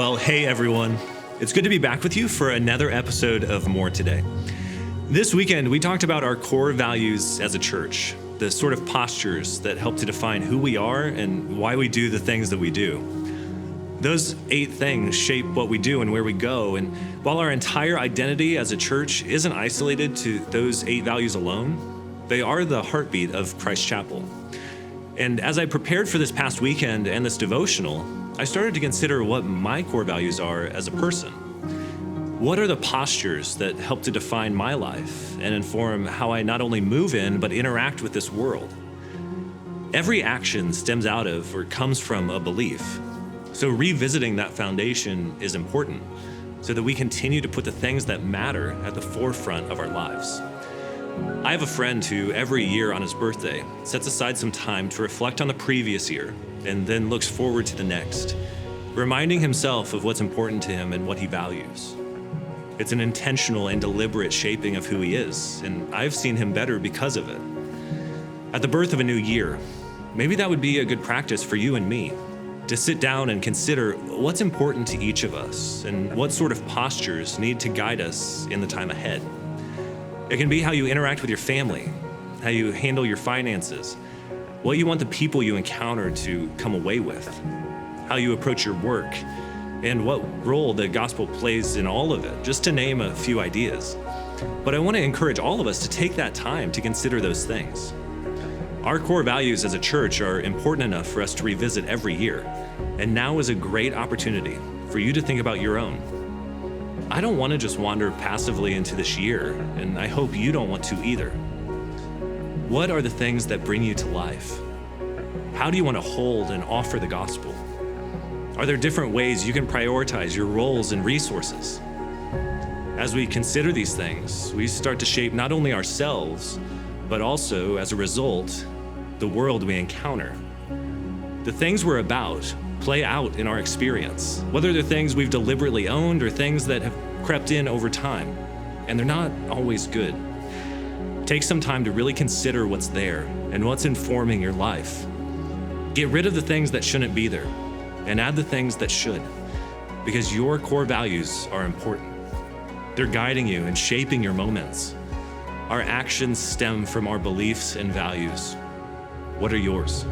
Well, hey everyone. It's good to be back with you for another episode of More Today. This weekend, we talked about our core values as a church, the sort of postures that help to define who we are and why we do the things that we do. Those 8 things shape what we do and where we go, and while our entire identity as a church isn't isolated to those 8 values alone, they are the heartbeat of Christ Chapel. And as I prepared for this past weekend and this devotional, I started to consider what my core values are as a person. What are the postures that help to define my life and inform how I not only move in, but interact with this world? Every action stems out of or comes from a belief. So revisiting that foundation is important so that we continue to put the things that matter at the forefront of our lives. I have a friend who every year on his birthday sets aside some time to reflect on the previous year and then looks forward to the next, reminding himself of what's important to him and what he values. It's an intentional and deliberate shaping of who he is, and I've seen him better because of it. At the birth of a new year, maybe that would be a good practice for you and me, to sit down and consider what's important to each of us and what sort of postures need to guide us in the time ahead. It can be how you interact with your family, how you handle your finances, what you want the people you encounter to come away with, how you approach your work, and what role the gospel plays in all of it, just to name a few ideas. But I want to encourage all of us to take that time to consider those things. Our core values as a church are important enough for us to revisit every year, and now is a great opportunity for you to think about your own. I don't want to just wander passively into this year, and I hope you don't want to either. What are the things that bring you to life? How do you want to hold and offer the gospel? Are there different ways you can prioritize your roles and resources? As we consider these things, we start to shape not only ourselves, but also, as a result, the world we encounter. The things we're about play out in our experience, whether they're things we've deliberately owned or things that have crept in over time, and they're not always good. Take some time to really consider what's there and what's informing your life. Get rid of the things that shouldn't be there and add the things that should, because your core values are important. They're guiding you and shaping your moments. Our actions stem from our beliefs and values. What are yours?